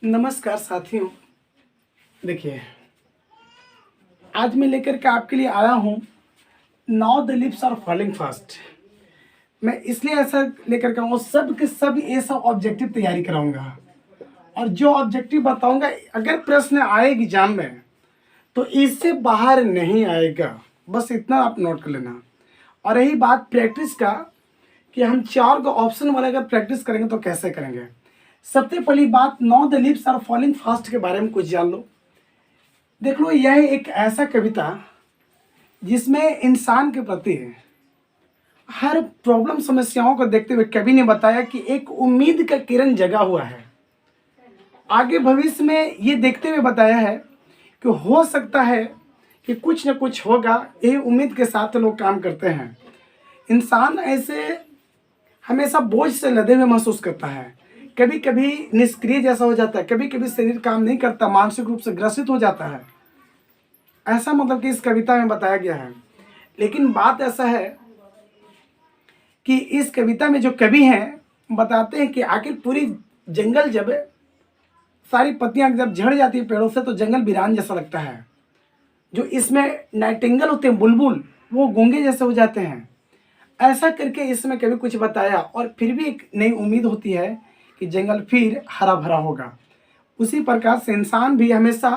नमस्कार साथियों। देखिए, आज मैं लेकर के आपके लिए आया हूँ now the leaves are falling fast. मैं इसलिए ऐसा लेकर के आऊँ, सब के सब ऐसा ऑब्जेक्टिव तैयारी कराऊंगा और जो ऑब्जेक्टिव बताऊंगा, अगर प्रश्न आए एग्जाम में तो इससे बाहर नहीं आएगा। बस इतना आप नोट कर लेना। और रही बात प्रैक्टिस का कि हम 4 को ऑप्शन वाले अगर प्रैक्टिस करेंगे तो कैसे करेंगे। सबसे पहली बात, now the leaves are falling fast के बारे में कुछ जान लो। देख लो, यह एक ऐसा कविता जिसमें इंसान के प्रति हर प्रॉब्लम समस्याओं को देखते हुए कवि ने बताया कि एक उम्मीद का किरण जगा हुआ है। आगे भविष्य में ये देखते हुए बताया है कि हो सकता है कि कुछ न कुछ होगा। यही उम्मीद के साथ लोग काम करते हैं। इंसान ऐसे हमेशा बोझ से लदे हुए महसूस करता है। कभी कभी निष्क्रिय जैसा हो जाता है, कभी कभी शरीर काम नहीं करता, मानसिक रूप से ग्रसित हो जाता है। ऐसा मतलब कि इस कविता में बताया गया है। लेकिन बात ऐसा है कि इस कविता में जो कवि हैं बताते हैं कि आखिर पूरी जंगल जब सारी पत्तियां जब झड़ जाती है पेड़ों से तो जंगल वीरान जैसा लगता है। जो इसमें नाइटिंगेल होते हैं, बुलबुल, वो गूंगे जैसे हो जाते हैं। ऐसा करके इसमें कभी कुछ बताया और फिर भी एक नई उम्मीद होती है कि जंगल फिर हरा भरा होगा। उसी प्रकार से इंसान भी हमेशा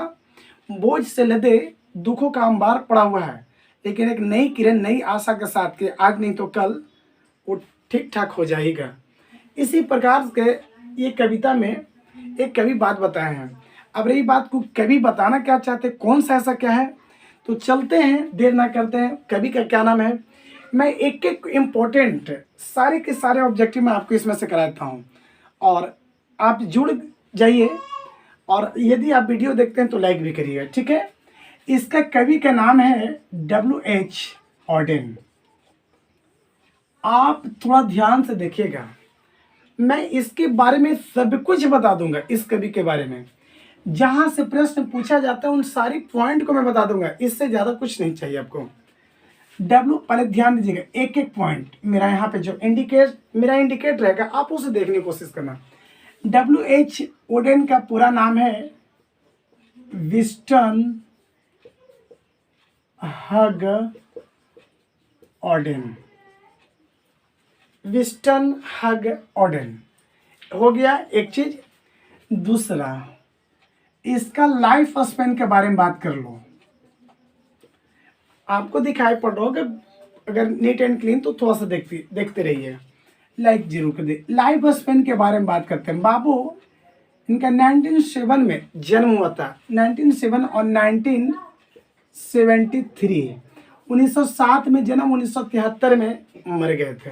बोझ से लदे दुखों का अंबार पड़ा हुआ है, लेकिन एक नई किरण, नई आशा के साथ कि आज नहीं तो कल वो ठीक ठाक हो जाएगा। इसी प्रकार के ये कविता में एक कवि बात बताए हैं। अब रही बात को कवि बताना क्या चाहते, कौन सा ऐसा क्या है, तो चलते हैं, देर ना करते हैं। कवि का क्या नाम है, मैं एक एक इम्पोर्टेंट सारे के सारे ऑब्जेक्टिव मैं आपको इसमें से कराता हूँ और आप जुड़ जाइए। और यदि आप वीडियो देखते हैं तो लाइक भी करिएगा, ठीक है। इसका कवि का नाम है W.H. ऑडेन। आप थोड़ा ध्यान से देखिएगा, मैं इसके बारे में सब कुछ बता दूंगा। इस कवि के बारे में जहां से प्रश्न पूछा जाता है उन सारी पॉइंट को मैं बता दूंगा। इससे ज्यादा कुछ नहीं चाहिए आपको। पहले ध्यान दीजिएगा, एक एक पॉइंट मेरा यहाँ पे जो इंडिकेट रहेगा, आप उसे देखने की कोशिश करना। W.H. ऑडेन का पूरा नाम है विंस्टन हग ऑडेन। विंस्टन हग ऑडेन हो गया एक चीज। दूसरा, इसका लाइफ स्पेन के बारे में बात कर लो। आपको दिखाई पड़ रहा होगा, अगर नीट एंड क्लीन तो थोड़ा सा देखते रहिए, लाइक जरूर कर दे। लाइफ स्पेन के बारे में बात करते हैं। बाबू, इनका 1907 में जन्म हुआ था। 1907 और 1973, 1907 में जन्म, 1973 में मर गए थे।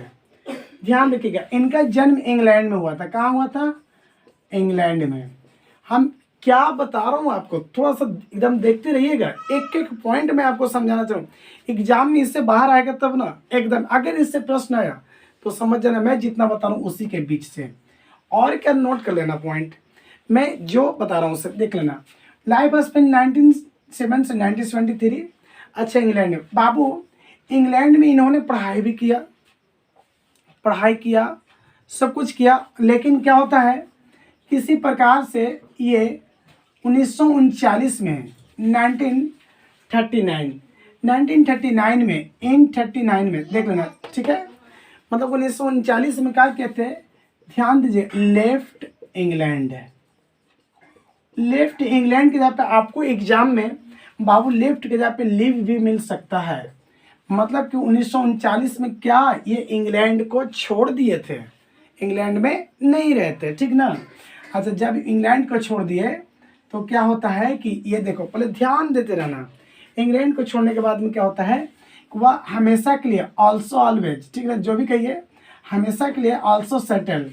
ध्यान रखिएगा, इनका जन्म इंग्लैंड में हुआ था। कहाँ हुआ था? इंग्लैंड में। हम क्या बता रहा हूँ आपको, थोड़ा सा एकदम देखते रहिएगा। एक एक पॉइंट मैं आपको समझाना चाहूँ। एग्जाम में इससे बाहर आएगा तब ना, एकदम अगर इससे प्रश्न आया तो समझ जाना मैं जितना बता रहा हूँ उसी के बीच से। और क्या नोट कर लेना पॉइंट, मैं जो बता रहा हूँ उसे देख लेना। लाइफ स्पेन 1907 से 1973। अच्छा, इंग्लैंड में बाबू, इंग्लैंड में इन्होंने पढ़ाई किया, सब कुछ किया। लेकिन क्या होता है, किसी प्रकार से ये 1939 में 1939 में देख लेना, ठीक है। मतलब 1939 में क्या कहते हैं, ध्यान दीजिए, लेफ्ट इंग्लैंड की जगह पे आपको एग्जाम में बाबू लेफ्ट की जगह पे लिव भी मिल सकता है। मतलब कि 1939 में क्या ये इंग्लैंड को छोड़ दिए थे, इंग्लैंड में नहीं रहते, ठीक ना। अच्छा, जब इंग्लैंड को छोड़ दिए तो क्या होता है कि ये देखो, पहले ध्यान देते रहना। इंग्लैंड को छोड़ने के बाद में क्या होता है, वह हमेशा के लिए ऑल्सो ऑलवेज, ठीक है, जो भी कहिए, हमेशा के लिए ऑल्सो सेटल्ड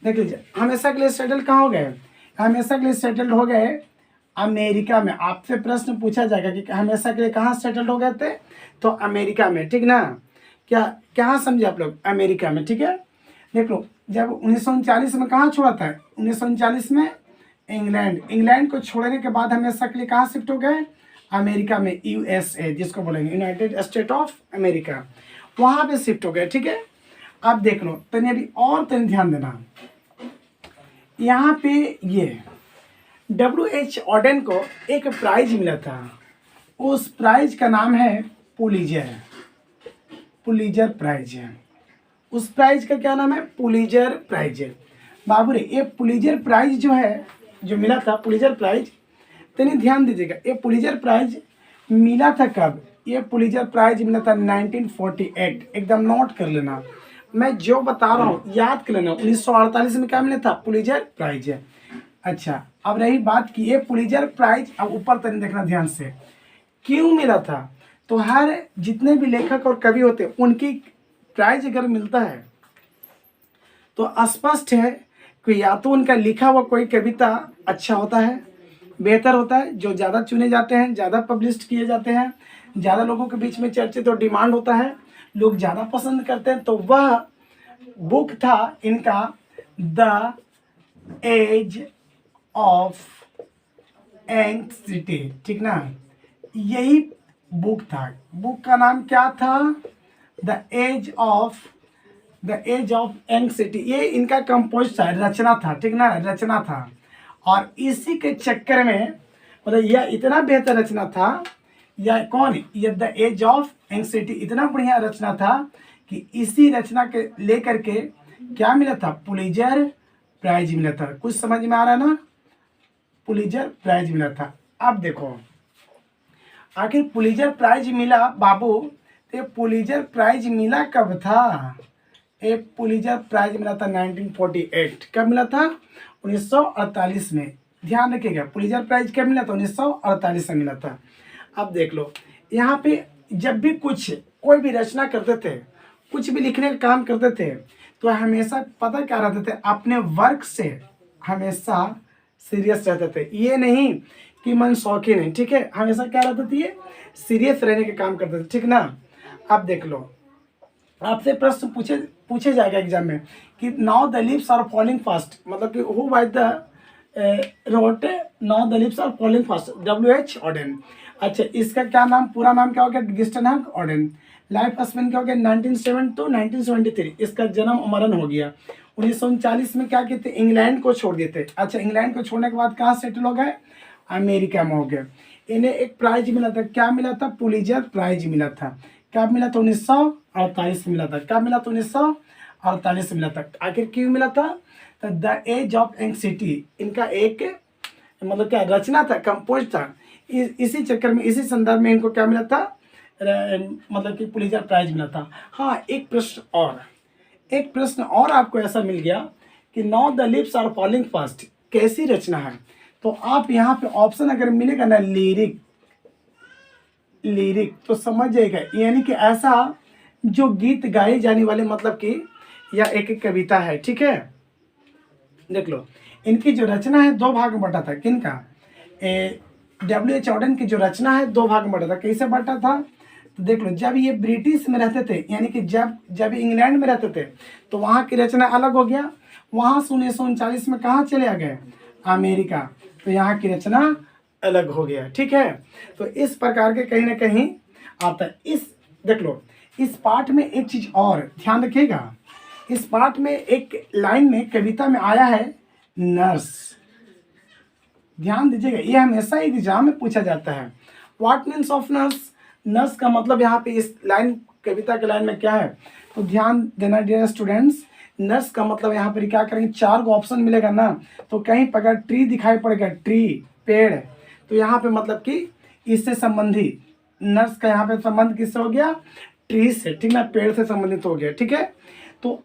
देख लीजिए, हमेशा के लिए सेटल कहाँ हो गए, हमेशा के लिए सेटल्ड हो गए अमेरिका में। आपसे प्रश्न पूछा जाएगा कि हमेशा के लिए कहाँ सेटल्ड हो गए थे, तो अमेरिका में, ठीक ना। क्या कहाँ समझे आप लोग, अमेरिका में, ठीक है। देख लो, जब 1939 में कहाँ छोड़ा था, 1939 में इंग्लैंड को छोड़ने के बाद हमेशा के लिए कहाँ शिफ्ट हो गए, अमेरिका में, यूएसए जिसको बोलेंगे, यूनाइटेड स्टेट ऑफ अमेरिका, वहाँ पे शिफ्ट हो गए। ठीक है, अब देख लो तनी, अभी और तनी ध्यान देना। यहाँ पे ये WH ऑडेन को एक प्राइज मिला था, उस प्राइज का नाम है पुलिजर, पुलिजर प्राइज है। उस प्राइज का क्या नाम है? पुलिजर प्राइज है। बाबू रे, ये पुलिजर प्राइज जो है, जो मिला था पुलिजर प्राइज, तनी ध्यान दीजिएगा, ये पुलिजर प्राइज मिला था कब? ये पुलिजर प्राइज मिला था 1948, एकदम नोट कर लेना, मैं जो बता रहा हूँ याद कर लेना। 1948 में क्या मिला था? पुलिजर प्राइज है। अच्छा, अब रही बात कि ये पुलिजर प्राइज, अब ऊपर तक देखना ध्यान से, क्यों मिला था? तो हर जितने भी लेखक और कवि होते हैं उनकी प्राइज अगर मिलता है तो स्पष्ट है कि या तो उनका लिखा हुआ कोई कविता अच्छा होता है, बेहतर होता है, जो ज़्यादा चुने जाते हैं, ज़्यादा पब्लिश किए जाते हैं, ज़्यादा लोगों के बीच में चर्चित और डिमांड होता है, लोग ज़्यादा पसंद करते हैं, तो वह बुक था इनका द एज ऑफ एंग्जाइटी। ठीक ना, यही बुक था। बुक का नाम क्या था? The age of anxiety. ये इनका कंपोज था, रचना था। ठीक ना, रचना था। और इसी के चक्कर में, मतलब यह इतना बेहतर रचना था, या कौन, ये द एज ऑफ एंग्जाइटी इतना बढ़िया रचना था कि इसी रचना के लेकर के क्या मिला था? पुलिजर प्राइज मिला था। कुछ समझ में आ रहा है ना? पुलिजर प्राइज मिला था। अब देखो, आखिर पुलिजर प्राइज मिला बाबू, तो पुलिजर प्राइज मिला कब था? एक पुलिजर प्राइज मिला था 1948। कब मिला था? 1948 में। ध्यान रखिएगा, पुलिजर प्राइज कब मिला था? 1948 में मिला था। अब देख लो, यहाँ पे जब भी कोई भी रचना करते थे, कुछ भी लिखने का काम करते थे, तो हमेशा पता क्या रहते थे? अपने वर्क से हमेशा सीरियस रहते थे। ये नहीं कि मन शौकीन है, ठीक है, हमेशा क्या रहते थे? ये सीरियस रहने के काम करते थे। ठीक ना, अब देख लो, आपसे प्रश्न पूछे जाएगा एग्जाम में कि now the leaves are falling fast, मतलब कि who by the wrote now the leaves are falling fast, WH Auden. अच्छा, इसका क्या नाम, पूरा नाम क्या हो गया? गिस्टन हक ऑडेन। लाइफ स्पेन क्या हो गया? 1907 to 1973। इसका जन्म मरण हो गया 1939 में। क्या कहते? इंग्लैंड को छोड़ देते। अच्छा, इंग्लैंड को छोड़ने के बाद कहाँ सेटल हो गए? अमेरिका में हो गए। इन्हें एक प्राइज मिला था, क्या मिला था? पुलिजर प्राइज मिला था। कब मिला था? 1948 मिला था। कब मिला था? 1948 मिला था। आखिर क्यों मिला था? तो द एज ऑफ एंग्जाइटी इनका एक, मतलब क्या रचना था, कंपोज था। इसी चक्कर में, इसी संदर्भ में इनको क्या मिला था? मतलब कि पुलिजर प्राइज मिला था। हाँ, एक प्रश्न और आपको ऐसा मिल गया कि now the leaves are falling fast कैसी रचना है? तो आप यहाँ पे ऑप्शन अगर मिलेगा ना लिरिक, तो समझ जाएगा, यानी कि ऐसा जो गीत गाए जाने वाले, मतलब कि या एक कविता है। ठीक है, देख लो, इनकी जो रचना है दो भाग में बटा था। किनका? WH ऑडेन की जो रचना है दो भाग में बटा था। कैसे बटा था? तो देख लो, जब ये ब्रिटिश में रहते थे, यानी कि जब इंग्लैंड में रहते थे, तो वहाँ की रचना अलग हो गया। वहाँ से 1939 में कहाँ चले आ गए? अमेरिका, तो यहाँ की रचना अलग हो गया। ठीक है, तो इस प्रकार के कहीं ना कहीं आता है। देख लो, इस पाठ में एक चीज और ध्यान रखिएगा, इस पाठ में एक लाइन में, कविता में आया है नर्स। ध्यान दीजिएगा, ये हमेशा एग्जाम में पूछा जाता है। What means of nurse? Nurse का मतलब यहाँ पे इस लाइन, कविता के लाइन में क्या है? तो ध्यान देना डियर स्टूडेंट्स, नर्स का मतलब यहाँ पर क्या करेंगे? 4 गो ऑप्शन मिलेगा ना, तो कहीं पर अगर ट्री दिखाई पड़ेगा, ट्री पेड़, तो यहाँ पे मतलब कि इससे संबंधी, नर्स का यहाँ पे संबंध किससे हो गया? ट्री से। ठीक ना, पेड़ से संबंधित हो गया। ठीक है, तो